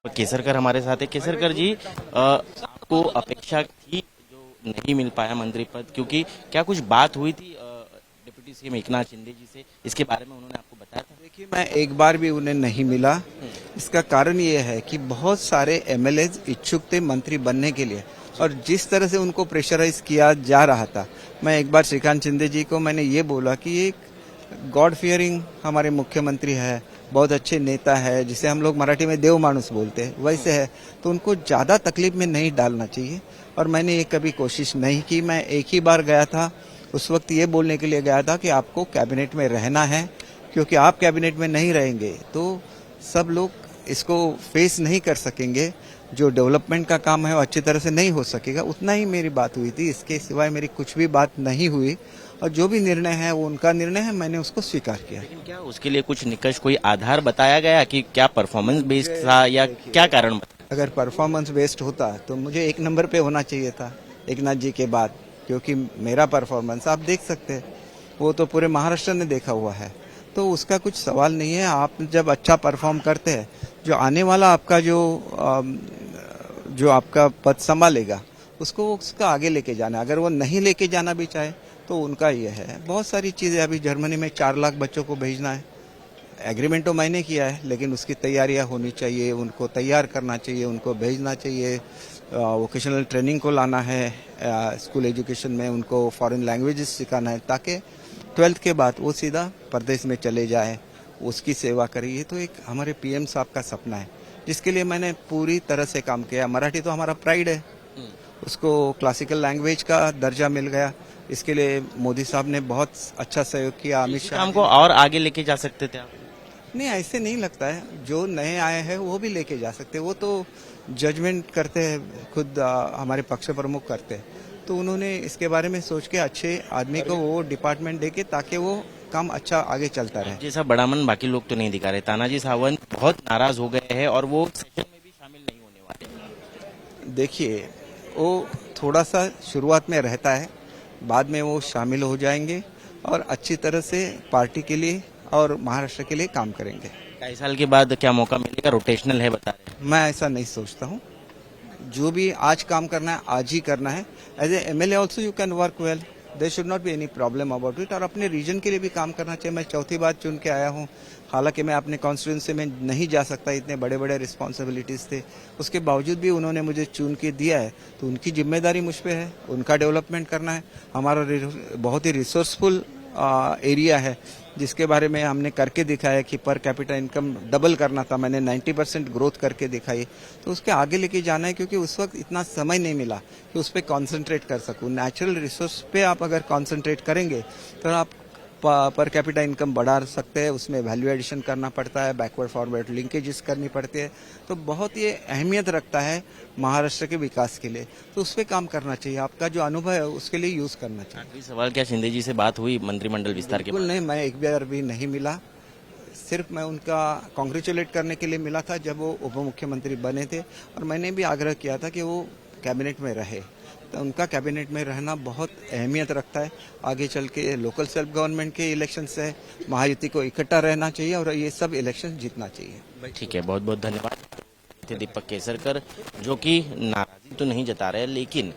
केसरकर हमारे साथ है। केसरकर जी, आपको अपेक्षा थी जो नहीं मिल पाया मंत्री पद, क्योंकि क्या कुछ बात हुई थी डिप्टी सीएम एकनाथ शिंदे जी से, इसके बारे में उन्होंने आपको बताया था? देखिए, मैं एक बार भी उन्हें नहीं मिला। इसका कारण ये है कि बहुत सारे एमएलएज इच्छुक थे मंत्री बनने के लिए, और जिस तरह से उनको प्रेशराइज किया जा रहा था, मैं एक बार श्रीकांत शिंदे जी को मैंने ये बोला कि एक गॉड फियरिंग हमारे मुख्यमंत्री है, बहुत अच्छे नेता है, जिसे हम लोग मराठी में देव मानुस बोलते हैं, वैसे है, तो उनको ज्यादा तकलीफ में नहीं डालना चाहिए। और मैंने ये कभी कोशिश नहीं की। मैं एक ही बार गया था, उस वक्त ये बोलने के लिए गया था कि आपको कैबिनेट में रहना है, क्योंकि आप कैबिनेट में नहीं रहेंगे तो सब लोग इसको फेस नहीं कर सकेंगे। जो डेवलपमेंट का काम है वो अच्छी तरह से नहीं हो सकेगा। उतना ही मेरी बात हुई थी, इसके सिवाय मेरी कुछ भी बात नहीं हुई। और जो भी निर्णय है वो उनका निर्णय है, मैंने उसको स्वीकार किया। लेकिन क्या उसके लिए कुछ निकष, कोई आधार बताया गया कि क्या परफॉर्मेंस बेस्ड था या क्या कारण? अगर परफॉर्मेंस बेस्ड होता तो मुझे एक नंबर पे होना चाहिए था एकनाथ जी के बाद, क्योंकि मेरा परफॉर्मेंस आप देख सकते हैं, वो तो पूरे महाराष्ट्र ने देखा हुआ है, तो उसका कुछ सवाल नहीं है। आप जब अच्छा परफॉर्म करते हैं, जो आने वाला आपका जो आपका पद संभालेगा उसको उसका आगे लेके जाना है। अगर वो नहीं लेके जाना भी चाहे तो उनका ये है। बहुत सारी चीजें, अभी जर्मनी में 4 लाख बच्चों को भेजना है, एग्रीमेंट तो मैंने किया है, लेकिन उसकी तैयारियां होनी चाहिए, उनको तैयार करना चाहिए, उनको भेजना चाहिए, वोकेशनल ट्रेनिंग को लाना है, स्कूल एजुकेशन में उनको फॉरेन लैंग्वेजेस सिखाना है, ताकि 12th के बाद वो सीधा प्रदेश में चले जाए, उसकी सेवा करिए। तो एक हमारे पीएम साहब का सपना है, जिसके लिए मैंने पूरी तरह से काम किया। मराठी तो हमारा प्राइड है, उसको क्लासिकल लैंग्वेज का दर्जा मिल गया, इसके लिए मोदी साहब ने बहुत अच्छा सहयोग किया। अमित शाह काम को और आगे लेके जा सकते थे आप? नहीं, ऐसे नहीं लगता है। जो नए आए हैं वो भी लेके जा सकते हैं, वो तो जजमेंट करते हैं, खुद हमारे पक्ष प्रमुख करते हैं, तो उन्होंने इसके बारे में सोच के अच्छे आदमी को वो डिपार्टमेंट देके, ताकि वो काम अच्छा आगे चलता रहे। जैसा बड़ा मन बाकी लोग तो नहीं दिखा रहे। तानाजी सावंत बहुत नाराज हो गए हैं और वो सेशन में भी शामिल नहीं होने वाले। देखिए, वो थोड़ा सा शुरुआत में रहता है, बाद में वो शामिल हो जाएंगे और अच्छी तरह से पार्टी के लिए और महाराष्ट्र के लिए काम करेंगे। 2.5 साल के बाद क्या मौका मिलेगा? रोटेशनल है बता रहे हैं। मैं ऐसा नहीं सोचता हूँ। जो भी आज काम करना है आज ही करना है। As a MLA also you can work well, there should not be any problem about it. और अपने रीजन के लिए भी काम करना चाहिए। मैं चौथी बार चुन के आया हूँ, हालांकि मैं अपने कॉन्स्टिट्यूंसी में नहीं जा सकता, इतने बड़े बड़े रिस्पॉन्सिबिलिटीज थे, उसके बावजूद भी उन्होंने मुझे चुन के दिया है, तो उनकी जिम्मेदारी मुझ पे है, उनका डेवलपमेंट करना है। हमारा बहुत ही रिसोर्सफुल एरिया है, जिसके बारे में हमने करके दिखाया कि पर कैपिटा इनकम डबल करना था, मैंने 90% ग्रोथ करके दिखाई। तो उसके आगे लेके जाना है, क्योंकि उस वक्त इतना समय नहीं मिला कि उस पर कॉन्सेंट्रेट कर सकूं। नेचुरल रिसोर्स पे आप अगर कॉन्सेंट्रेट करेंगे तो आप पर कैपिटा इनकम बढ़ा सकते हैं। उसमें वैल्यू एडिशन करना पड़ता है, बैकवर्ड फॉरवर्ड लिंकेजेस करनी पड़ती है, तो बहुत ये अहमियत रखता है महाराष्ट्र के विकास के लिए। तो उस पर काम करना चाहिए। आपका जो अनुभव है उसके लिए यूज करना चाहिए। आखिरी सवाल, क्या शिंदे जी से बात हुई मंत्रिमंडल विस्तार के? बिल्कुल नहीं, मैं एक बार भी नहीं मिला। सिर्फ मैं उनका कॉन्ग्रेचुलेट करने के लिए मिला था जब वो उप मुख्यमंत्री बने थे, और मैंने भी आग्रह किया था कि वो कैबिनेट में रहे। तो उनका कैबिनेट में रहना बहुत अहमियत रखता है। आगे चल के लोकल सेल्फ गवर्नमेंट के इलेक्शन है, महायुति को इकट्ठा रहना चाहिए और ये सब इलेक्शन जीतना चाहिए। ठीक है, बहुत बहुत धन्यवाद। दीपक केसरकर, जो कि नाराजगी तो नहीं जता रहे, लेकिन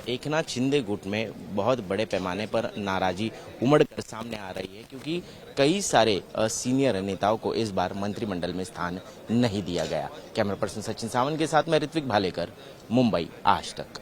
एकनाथ शिंदे गुट में बहुत बड़े पैमाने पर नाराजगी उमड़ कर सामने आ रही है, क्योंकि कई सारे सीनियर नेताओं को इस बार मंत्रिमंडल में स्थान नहीं दिया गया। कैमरा पर्सन सचिन सावंत के साथ मैं ऋत्विक भालेकर, मुंबई आज तक।